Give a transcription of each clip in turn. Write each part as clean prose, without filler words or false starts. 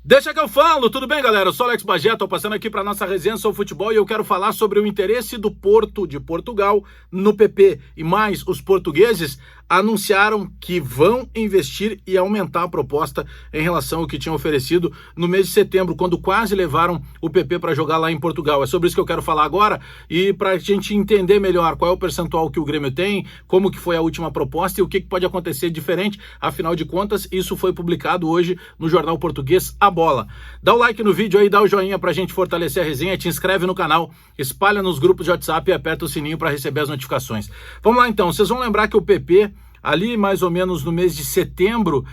Deixa que eu falo, tudo bem, galera? Eu sou Alex Bagé, tô passando aqui para nossa resenha sobre futebol e eu quero falar sobre o interesse do Porto de Portugal no PP. E mais, os portugueses anunciaram que vão investir e aumentar a proposta em relação ao que tinham oferecido no mês de setembro, quando quase levaram o PP para jogar lá em Portugal. É sobre isso que eu quero falar agora e para a gente entender melhor qual é o percentual que o Grêmio tem, como que foi a última proposta e o que pode acontecer diferente. Afinal de contas, isso foi publicado hoje no jornal português A Bola. Dá o like no vídeo aí, dá o joinha pra gente fortalecer a resenha, te inscreve no canal, espalha nos grupos de WhatsApp e aperta o sininho para receber as notificações. Vamos lá então, vocês vão lembrar que o PP, ali mais ou menos no mês de setembro,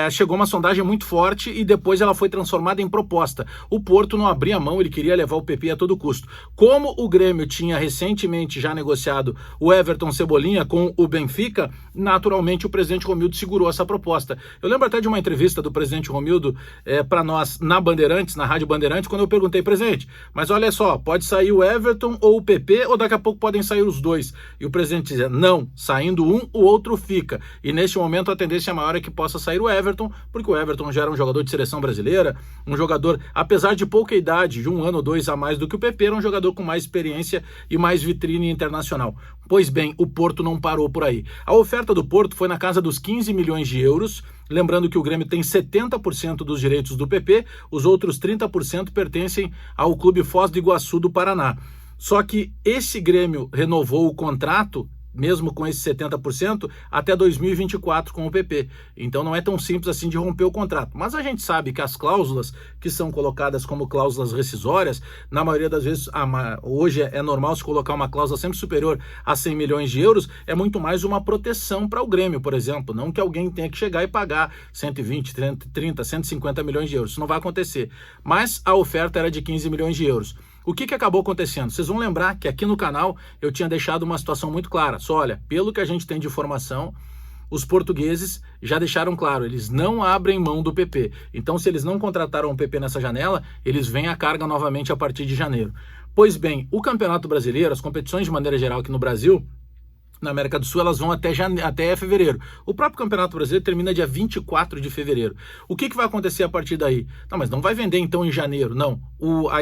chegou uma sondagem muito forte e depois ela foi transformada em proposta. O Porto não abria mão, ele queria levar o PP a todo custo. Como o Grêmio tinha recentemente já negociado o Everton Cebolinha com o Benfica, naturalmente o presidente Romildo segurou essa proposta. Eu lembro até de uma entrevista do presidente Romildo para nós na Bandeirantes, na Rádio Bandeirantes, quando eu perguntei, presidente, mas olha só, pode sair o Everton ou o PP ou daqui a pouco podem sair os dois? E o presidente dizia, não, saindo um, o outro fica. E neste momento a tendência maior é que possa sair o Everton, porque o Everton já era um jogador de seleção brasileira, um jogador, apesar de pouca idade, de 1 ano ou 2 a mais do que o PP, era um jogador com mais experiência e mais vitrine internacional. Pois bem, o Porto não parou por aí. A oferta do Porto foi na casa dos 15 milhões de euros, lembrando que o Grêmio tem 70% dos direitos do PP, os outros 30% pertencem ao Clube Foz do Iguaçu do Paraná. Só que esse Grêmio renovou o contrato, mesmo com esse 70%, até 2024 com o PP. Então não é tão simples assim de romper o contrato. Mas a gente sabe que as cláusulas que são colocadas como cláusulas rescisórias, na maioria das vezes, hoje é normal se colocar uma cláusula sempre superior a 100 milhões de euros, é muito mais uma proteção para o Grêmio, por exemplo. Não que alguém tenha que chegar e pagar 120, 30, 150 milhões de euros. Isso não vai acontecer. Mas a oferta era de 15 milhões de euros. O que acabou acontecendo? Vocês vão lembrar que aqui no canal eu tinha deixado uma situação muito clara. Só olha, pelo que a gente tem de informação, os portugueses já deixaram claro, eles não abrem mão do PP. Então, se eles não contrataram o PP nessa janela, eles vêm a carga novamente a partir de janeiro. Pois bem, o Campeonato Brasileiro, as competições de maneira geral aqui no Brasil, na América do Sul, elas vão até fevereiro. O próprio Campeonato Brasileiro termina dia 24 de fevereiro. O que vai acontecer a partir daí? Não, mas não vai vender então em janeiro, não.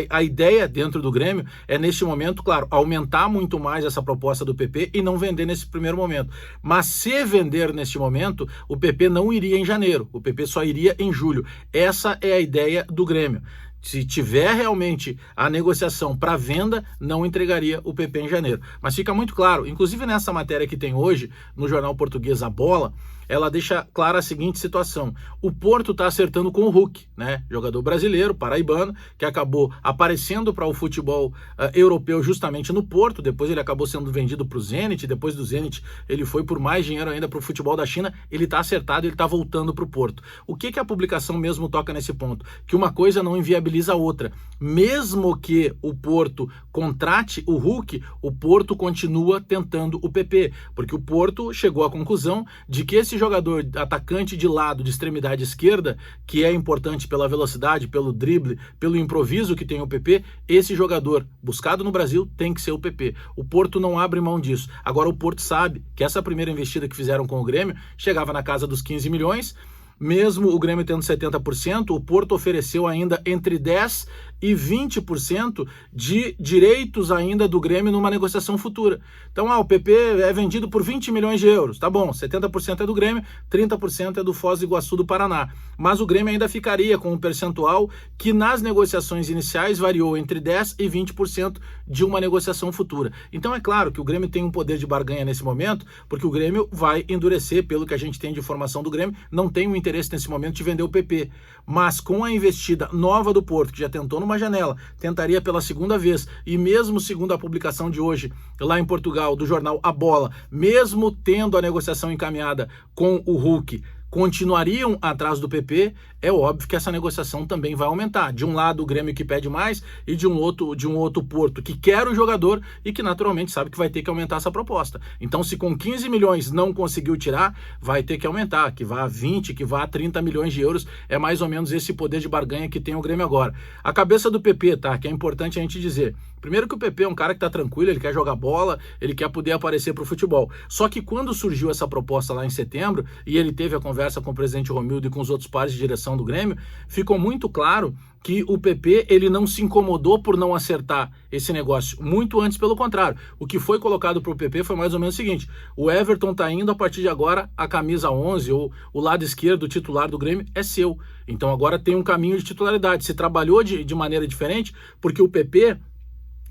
A ideia dentro do Grêmio é, neste momento, claro, aumentar muito mais essa proposta do PP e não vender nesse primeiro momento. Mas se vender neste momento, o PP não iria em janeiro, o PP só iria em julho. Essa é a ideia do Grêmio. Se tiver realmente a negociação para venda, não entregaria o PP em janeiro. Mas fica muito claro, inclusive nessa matéria que tem hoje no jornal português A Bola, ela deixa clara a seguinte situação. O Porto está acertando com o Hulk, né? Jogador brasileiro, paraibano, que acabou aparecendo para o futebol europeu justamente no Porto, depois ele acabou sendo vendido para o Zenit, depois do Zenit ele foi por mais dinheiro ainda para o futebol da China, ele está acertado, ele está voltando para o Porto. O que a publicação mesmo toca nesse ponto? Que uma coisa não inviabiliza a outra. Mesmo que o Porto contrate o Hulk, o Porto continua tentando o PP, porque o Porto chegou à conclusão de que esse jogador atacante de lado, de extremidade esquerda, que é importante pela velocidade, pelo drible, pelo improviso que tem o PP, esse jogador buscado no Brasil tem que ser o PP. O Porto não abre mão disso. Agora o Porto sabe que essa primeira investida que fizeram com o Grêmio chegava na casa dos 15 milhões, mesmo o Grêmio tendo 70%, o Porto ofereceu ainda entre 10% e 20% de direitos ainda do Grêmio numa negociação futura. Então, o PP é vendido por 20 milhões de euros. Tá bom, 70% é do Grêmio, 30% é do Foz do Iguaçu do Paraná. Mas o Grêmio ainda ficaria com um percentual que nas negociações iniciais variou entre 10% e 20% de uma negociação futura. Então, é claro que o Grêmio tem um poder de barganha nesse momento, porque o Grêmio vai endurecer, pelo que a gente tem de informação do Grêmio, não tem um interesse nesse momento de vender o PP. Mas com a investida nova do Porto, que já tentou numa janela, tentaria pela segunda vez, e mesmo segundo a publicação de hoje, lá em Portugal, do jornal A Bola, mesmo tendo a negociação encaminhada com o Hulk, continuariam atrás do PP, é óbvio que essa negociação também vai aumentar. De um lado o Grêmio que pede mais e de um outro Porto que quer o jogador e que naturalmente sabe que vai ter que aumentar essa proposta. Então, se com 15 milhões não conseguiu tirar, vai ter que aumentar, que vá a 20, que vá a 30 milhões de euros, é mais ou menos esse poder de barganha que tem o Grêmio agora. A cabeça do PP, tá, que é importante a gente dizer, Primeiro que o PP é um cara que tá tranquilo, ele quer jogar bola, ele quer poder aparecer pro futebol. Só que quando surgiu essa proposta lá em setembro, e ele teve a conversa com o presidente Romildo e com os outros pares de direção do Grêmio, ficou muito claro que o PP ele não se incomodou por não acertar esse negócio, muito antes pelo contrário. O que foi colocado para o PP foi mais ou menos o seguinte: o Everton tá indo, a partir de agora a camisa 11 ou o lado esquerdo, o titular do Grêmio, é seu. Então agora tem um caminho de titularidade. Se trabalhou de maneira diferente, porque o PP,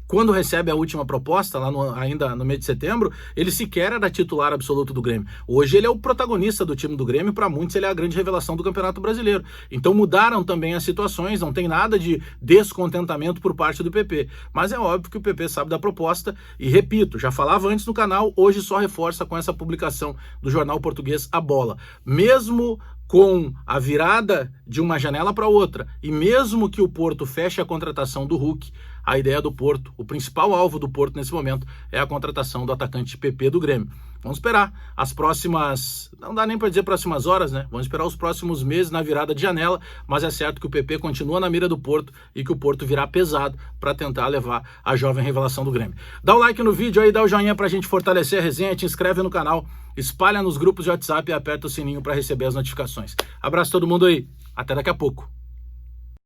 quando recebe a última proposta, lá ainda no mês de setembro, ele sequer era titular absoluto do Grêmio. Hoje ele é o protagonista do time do Grêmio, para muitos ele é a grande revelação do Campeonato Brasileiro. Então mudaram também as situações, não tem nada de descontentamento por parte do PP. Mas é óbvio que o PP sabe da proposta e, repito, já falava antes no canal, hoje só reforça com essa publicação do jornal português A Bola. Mesmo com a virada de uma janela para outra, e mesmo que o Porto feche a contratação do Hulk, a ideia do Porto, o principal alvo do Porto nesse momento, é a contratação do atacante PP do Grêmio. Vamos esperar as próximas, não dá nem para dizer próximas horas, né? Vamos esperar os próximos meses na virada de janela, mas é certo que o PP continua na mira do Porto e que o Porto virá pesado para tentar levar a jovem revelação do Grêmio. Dá o like no vídeo aí, dá o joinha pra gente fortalecer a resenha, te inscreve no canal, espalha nos grupos de WhatsApp e aperta o sininho para receber as notificações. Abraço a todo mundo aí, até daqui a pouco.